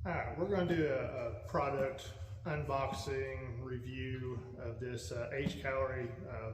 All right, we're going to do a product unboxing review of this Hcalory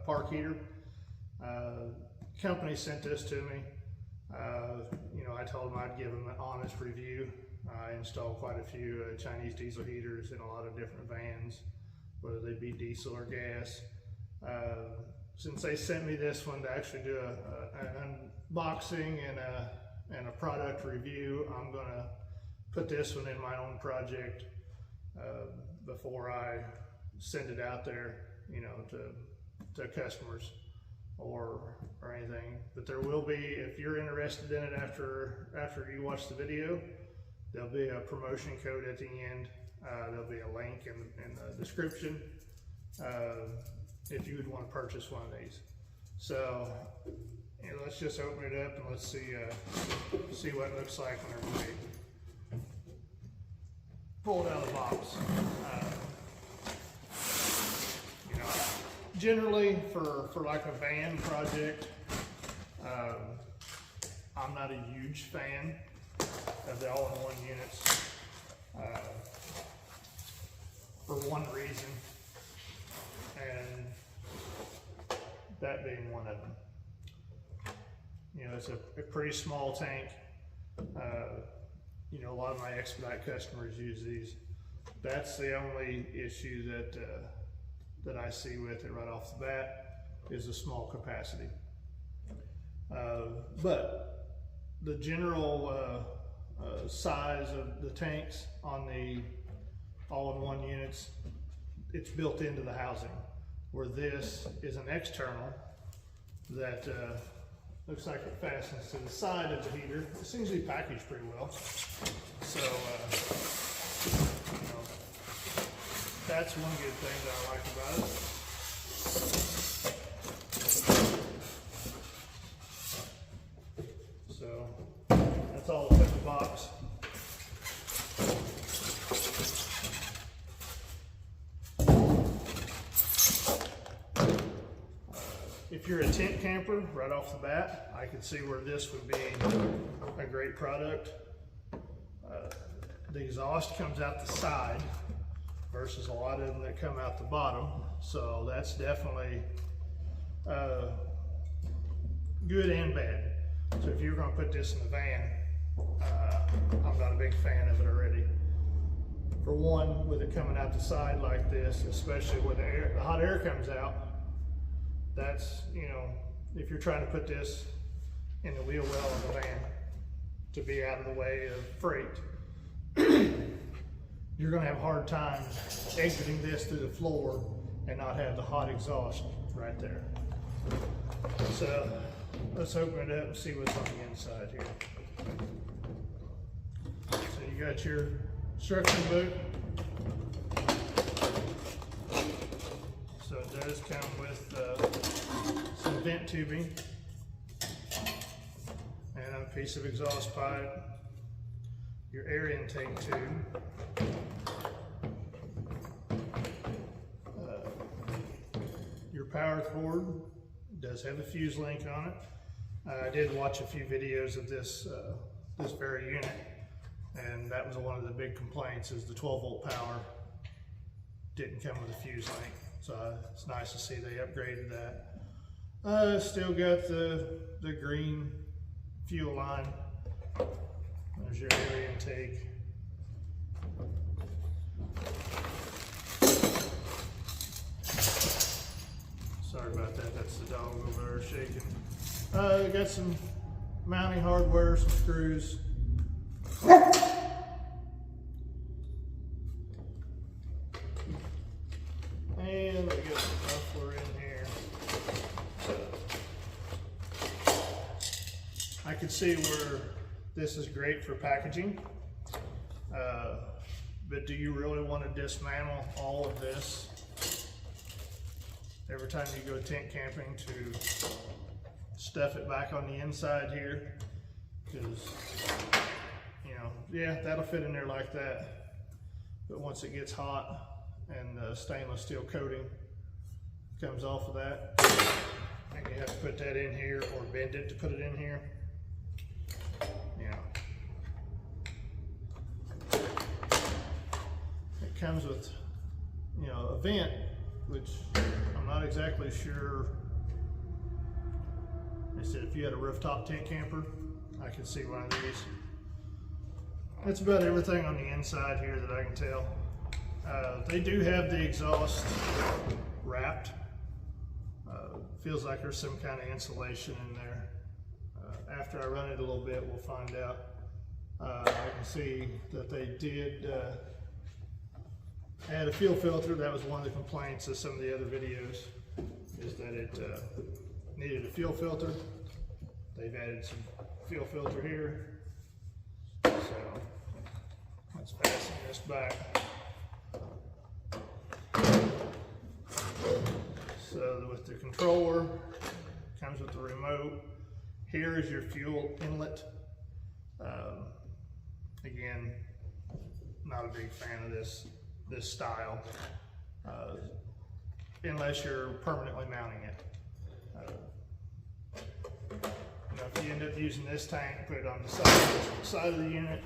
park heater. Company sent this to me. I told them I'd give them an honest review. I installed quite a few Chinese diesel heaters in a lot of different vans, whether they be diesel or gas. Since they sent me this one to actually do an unboxing and a product review, I'm going to put this one in my own project before I send it out there, to customers or anything. But there will be, if you're interested in it after you watch the video, there'll be a promotion code at the end. There'll be a link in the description if you would want to purchase one of these. So let's just open it up and let's see what it looks like whenever we pull it out of the box. Generally for like a van project, I'm not a huge fan of the all-in-one units for one reason, and that being one of them. It's a pretty small tank. A lot of my expedite customers use these. That's the only issue that I see with it right off the bat, is the small capacity. But the general size of the tanks on the all-in-one units, it's built into the housing, where this is an external that looks like it fastens to the side of the heater. It seems to be packaged pretty well. So, that's one good thing that I like about it. So, that's all that's in the box. If you're a tent camper, right off the bat, I could see where this would be a great product. The exhaust comes out the side versus a lot of them that come out the bottom. So that's definitely good and bad. So if you're going to put this in the van, I'm not a big fan of it already. For one, with it coming out the side like this, especially where the hot air comes out, that's, if you're trying to put this in the wheel well of the van to be out of the way of freight, you're going to have a hard time exiting this through the floor and not have the hot exhaust right there. So let's open it up and see what's on the inside here. So you got your instruction book. So it does come with some vent tubing and a piece of exhaust pipe, your air intake tube, your power cord. Does have a fuse link on it. I did watch a few videos of this very unit, and that was one of the big complaints, is the 12-volt power didn't come with a fuse link. So it's nice to see they upgraded that. Still got the green fuel line. There's your air intake. Sorry about that, that's the dog over there shaking. Got some mounting hardware, some screws. And we got some muffler in here. I can see where this is great for packaging, but do you really want to dismantle all of this every time you go tent camping to stuff it back on the inside here? Because, yeah, that'll fit in there like that, but once it gets hot and the stainless steel coating comes off of that, and you have to put that in here or bend it to put it in here. comes with, you know, a vent, which I'm not exactly sure. They said if you had a rooftop tent camper, I could see one of these. That's about everything on the inside here that I can tell. They do have the exhaust wrapped. Feels like there's some kind of insulation in there. After I run it a little bit, we'll find out. I can see that they did add a fuel filter. That was one of the complaints of some of the other videos, is that it needed a fuel filter. They've added some fuel filter here. So let's fasten this back. So with the controller, comes with the remote. Here is your fuel inlet. Again, not a big fan of this style, unless you're permanently mounting it. You know, if you end up using this tank, put it on the side of the unit.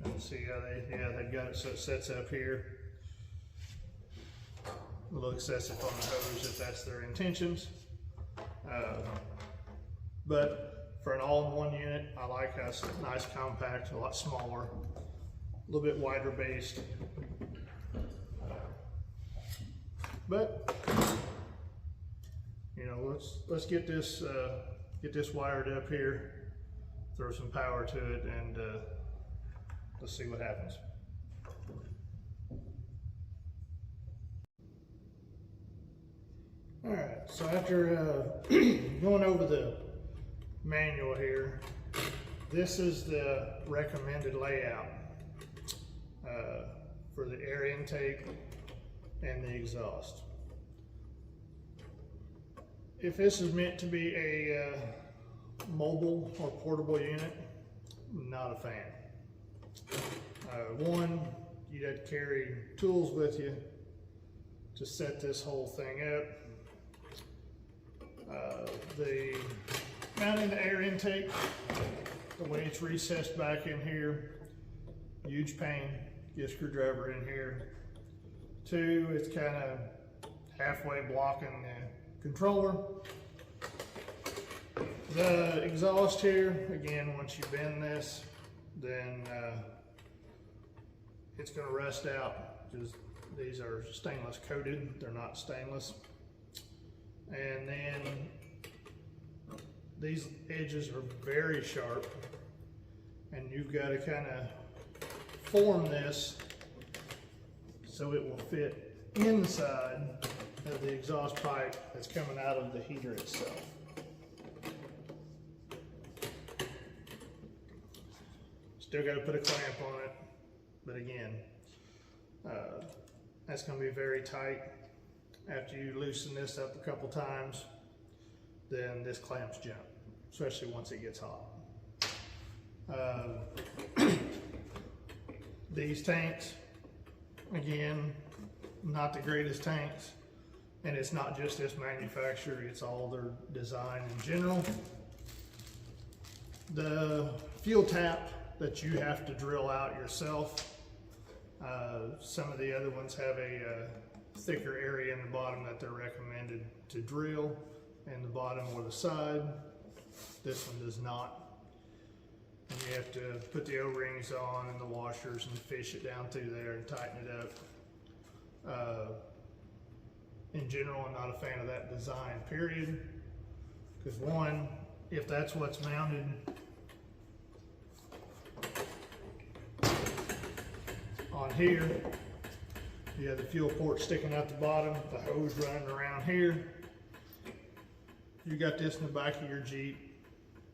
Trying to see how they've got it so it sets up here. A little excessive on the hose if that's their intentions. But for an all-in-one unit, I like how it's nice, compact, a lot smaller, a little bit wider based. But you know, let's get this wired up here, throw some power to it, and let's see what happens. All right, so after going over the manual here, this is the recommended layout for the air intake and the exhaust. If this is meant to be a mobile or portable unit, not a fan. One, you'd have to carry tools with you to set this whole thing up. The mounting the air intake, the way it's recessed back in here, huge pain. Get a screwdriver in here. Two, it's kind of halfway blocking the controller. The exhaust here, again, once you bend this, then it's going to rust out, because these are stainless coated, they're not stainless. And then these edges are very sharp, and you've got to kind of form this so it will fit inside of the exhaust pipe that's coming out of the heater itself. Still got to put a clamp on it, but again, that's going to be very tight. After you loosen this up a couple times, then this clamps jump, especially once it gets hot. These tanks, again, not the greatest tanks, and it's not just this manufacturer, it's all their design in general. The fuel tap that you have to drill out yourself, some of the other ones have a thicker area in the bottom that they're recommended to drill, in the bottom or the side. This one does not. And you have to put the O-rings on and the washers and fish it down through there and tighten it up. In general, I'm not a fan of that design, period. Because one, if that's what's mounted on here, you have the fuel port sticking out the bottom, the hose running around here. You got this in the back of your Jeep,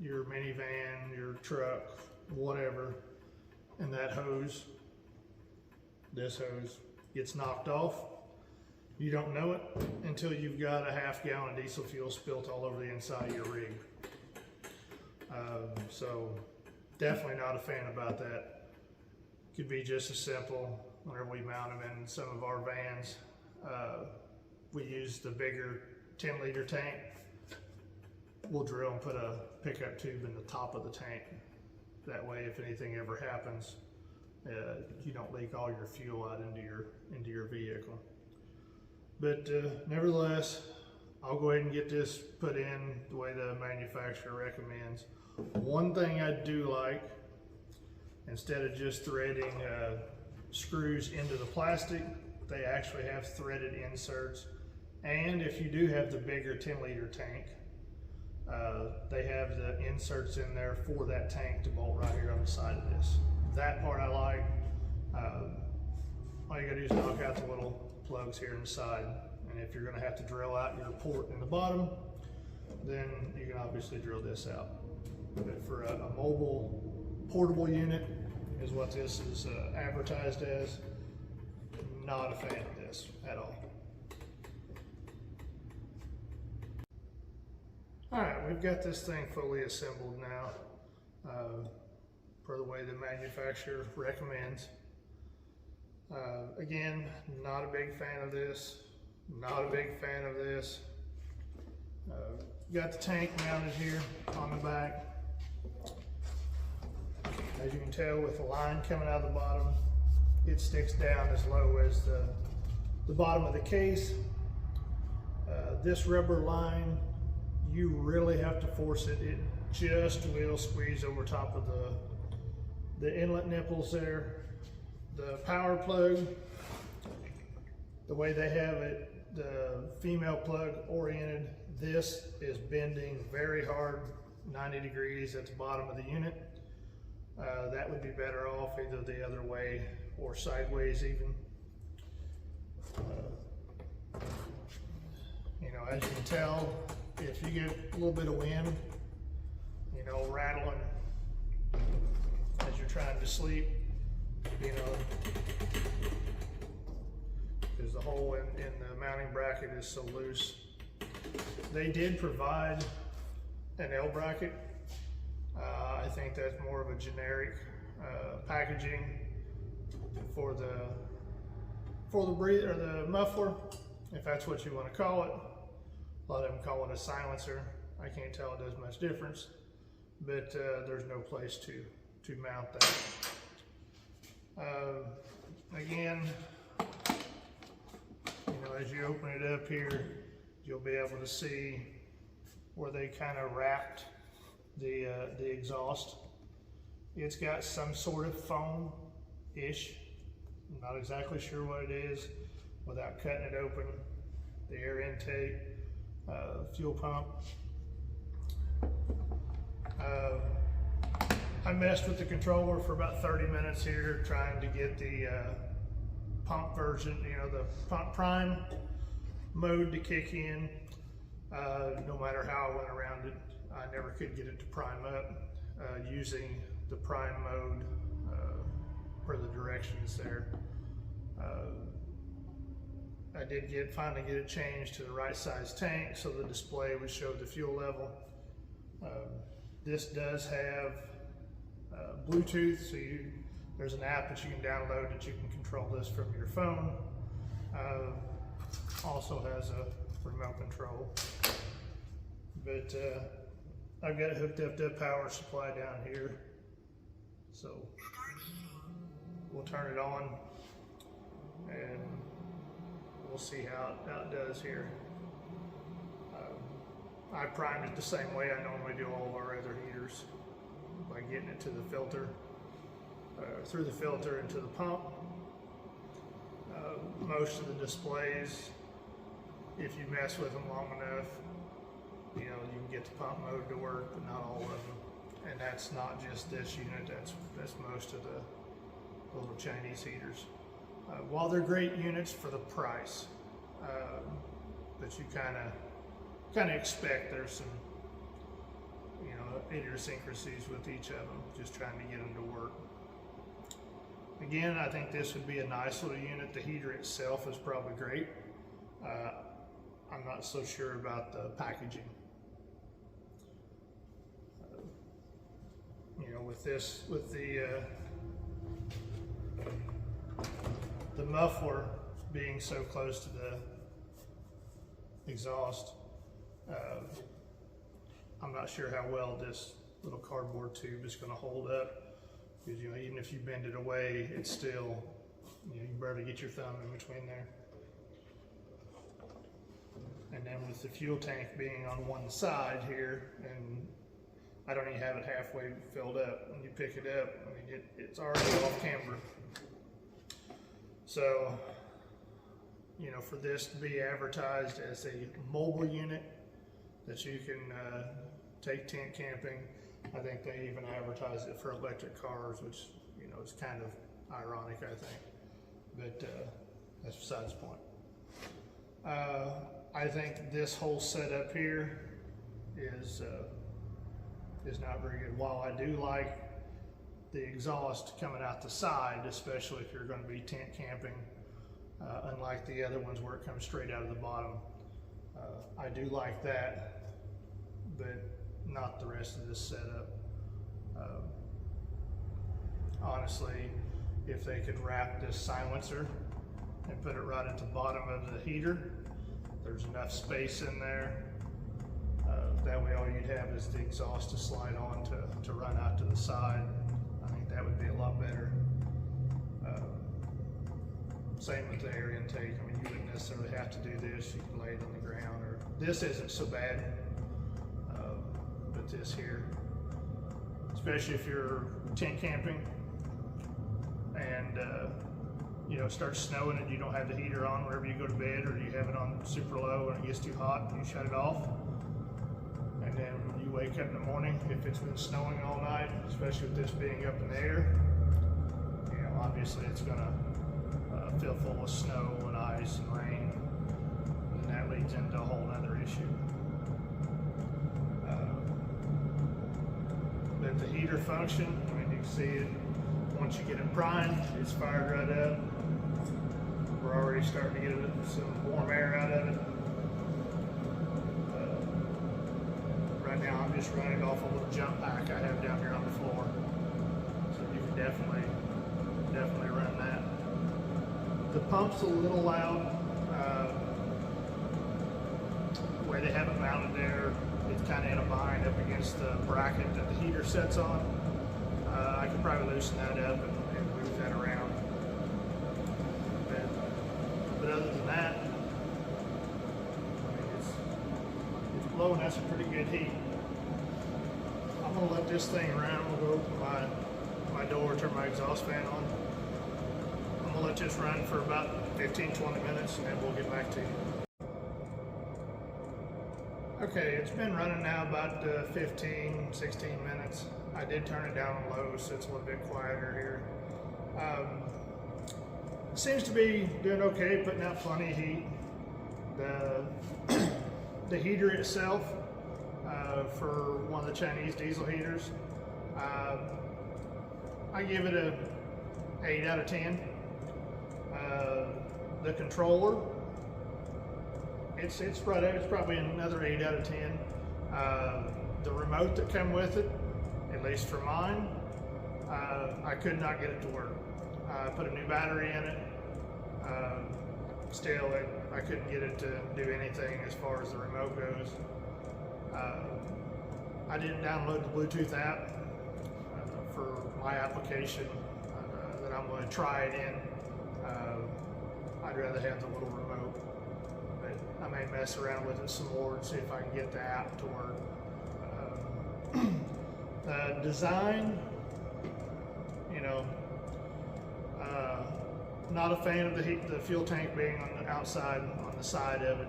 your minivan, your truck, whatever, and that hose, this hose, gets knocked off. You don't know it until you've got a half-gallon of diesel fuel spilt all over the inside of your rig. So definitely not a fan about that. Could be just as simple. Whenever we mount them in some of our vans, we use the bigger 10-liter tank. We'll drill and put a pickup tube in the top of the tank. That way, if anything ever happens, you don't leak all your fuel out into your vehicle. But nevertheless, I'll go ahead and get this put in the way the manufacturer recommends. One thing I do like, instead of just threading screws into the plastic, they actually have threaded inserts. And if you do have the bigger 10-liter tank, they have the inserts in there for that tank to bolt right here on the side of this. That part I like. All you gotta do is knock out the little plugs here inside. And if you're gonna have to drill out your port in the bottom, then you can obviously drill this out. But for a mobile, portable unit is what this is advertised as. Not a fan of this at all. All right, we've got this thing fully assembled now, per the way the manufacturer recommends. Again, not a big fan of this. Not a big fan of this. Got the tank mounted here on the back. As you can tell, with the line coming out of the bottom, it sticks down as low as the bottom of the case. This rubber line, you really have to force it. It just will squeeze over top of the inlet nipples there. The power plug, the way they have it, the female plug oriented, this is bending very hard, 90 degrees at the bottom of the unit. That would be better off either the other way or sideways even. You know, as you can tell, if you get a little bit of wind, you know, rattling as you're trying to sleep, you know, because the hole in the mounting bracket is so loose. They did provide an L bracket. I think that's more of a generic packaging for the breather or the muffler, if that's what you want to call it. A lot of them call it a silencer. I can't tell it does much difference, but there's no place to mount that. Again, you know, as you open it up here, you'll be able to see where they kind of wrapped the exhaust. It's got some sort of foam-ish. I'm not exactly sure what it is without cutting it open. The air intake, fuel pump. I messed with the controller for about 30 minutes here trying to get the pump version, you know, the pump prime mode to kick in. No matter how I went around it, I never could get it to prime up using the prime mode for the directions there. I did finally get it changed to the right size tank so the display would show the fuel level. This does have Bluetooth, so there's an app that you can download that you can control this from your phone. Also has a remote control. But I've got it hooked up to a power supply down here. So we'll turn it on and we'll see how it does here. I primed it the same way I normally do all of our other heaters, by getting it to the filter, through the filter into the pump. Most of the displays, if you mess with them long enough, you know, you can get the pump mode to work, but not all of them. And that's not just this unit, that's most of the little Chinese heaters. While they're great units for the price, but you kind of expect there's some, you know, idiosyncrasies with each of them, just trying to get them to work. Again, I think this would be a nice little unit. The heater itself is probably great. I'm not so sure about the packaging. You know, with this, with the muffler being so close to the exhaust, I'm not sure how well this little cardboard tube is going to hold up because even if you bend it away, it's still, you can barely get your thumb in between there. And then with the fuel tank being on one side here, and I don't even have it halfway filled up. When you pick it up, it's already off camber. So, for this to be advertised as a mobile unit that you can take tent camping, I think they even advertise it for electric cars, which, is kind of ironic, I think. But that's besides the point. I think this whole setup here is not very good. While I do like the exhaust coming out the side, especially if you're going to be tent camping, unlike the other ones where it comes straight out of the bottom. I do like that, but not the rest of this setup. Honestly, if they could wrap this silencer and put it right at the bottom of the heater, there's enough space in there. That way all you'd have is the exhaust to slide on to run out to the side. I think that would be a lot better. Same with the air intake. I mean, you wouldn't necessarily have to do this. You can lay it on the ground, or this isn't so bad. But this here, especially if you're tent camping and it starts snowing and you don't have the heater on wherever you go to bed, or you have it on super low and it gets too hot, you shut it off. And then when you wake up in the morning, if it's been snowing all night, especially with this being up in the air, obviously it's gonna fill full of snow and ice and rain, and that leads into a whole other issue. But the heater function, you can see it, once you get it primed, it's fired right up. We're already starting to get some warm air out of it. Right now I'm just running off a little jump pack I have down here on the floor. So you can definitely run that. The pump's a little loud. The way they have it mounted there, it's kind of in a bind up against the bracket that the heater sets on. I could probably loosen that up and move that around. But other than that, it's blowing us a pretty good heat. I'm gonna let this thing run. We'll go open my door, turn my exhaust fan on. I'm gonna let this run for about 15-20 minutes, and then we'll get back to you. Okay, it's been running now about 15-16 minutes. I did turn it down on low, so it's a little bit quieter here. Seems to be doing okay, putting out plenty of heat. The heater itself, for one of the Chinese diesel heaters, I give it a 8 out of 10. The controller, it's probably another 8 out of 10. The remote that came with it, at least for mine, I could not get it to work. I put a new battery in it. Still, I couldn't get it to do anything as far as the remote goes. I didn't download the Bluetooth app for my application that I'm going to try it in. I'd rather have the little remote, but I may mess around with it some more and see if I can get the app to work. Design, not a fan of the fuel tank being on the outside, on the side of it,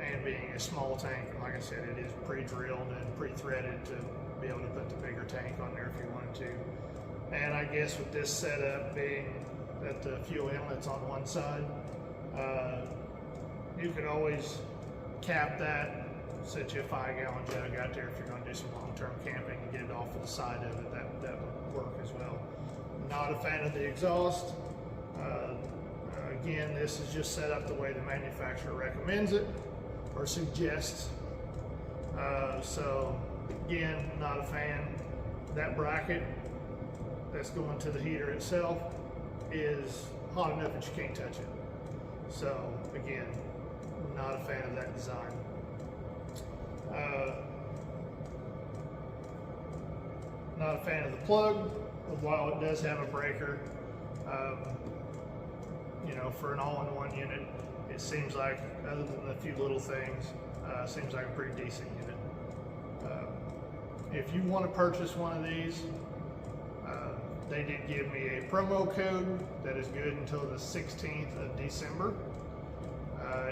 and being a small tank. Like I said, it is pre-drilled and pre-threaded to be able to put the bigger tank on there if you wanted to. And I guess with this setup being that the fuel inlet's on one side, you could always cap that, set you a 5-gallon jug out there if you're going to do some long-term camping and get it off of the side of it. That would work as well. Not a fan of the exhaust. Again, this is just set up the way the manufacturer recommends it or suggests. So again, not a fan. That bracket that's going to the heater itself is hot enough that you can't touch it. So again, not a fan of that design. Not a fan of the plug, while it does have a breaker. You know, for an all-in-one unit, it seems like, other than a few little things, seems like a pretty decent unit. If you want to purchase one of these, they did give me a promo code that is good until the 16th of December.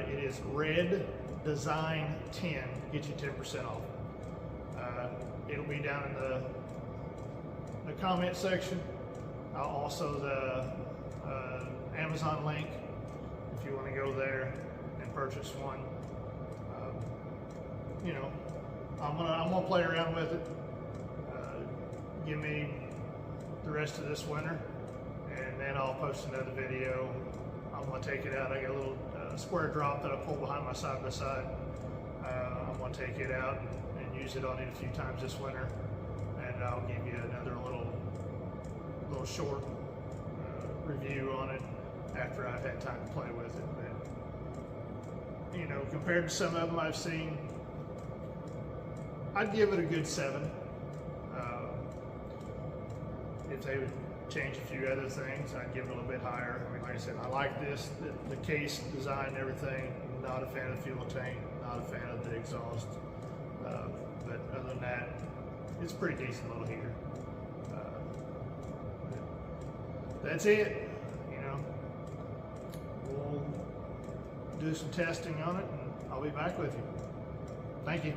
It is Red Design 10, get you 10% off. It'll be down in the comment section. Also the Amazon link, if you want to go there and purchase one. You know, I'm gonna play around with it. Give me the rest of this winter, and then I'll post another video. I'm gonna take it out. I got a little square drop that I pull behind my side by side. I'm gonna take it out and use it on it a few times this winter, and I'll give you another little short review on it after I've had time to play with it. But, you know, compared to some of them I've seen, I'd give it a good 7. If they would change a few other things, I'd give it a little bit higher. I mean, like I said, I like this, the case design and everything. Not a fan of the fuel tank, not a fan of the exhaust. But other than that, it's a pretty decent little heater. That's it. You know, we'll do some testing on it, and I'll be back with you. Thank you.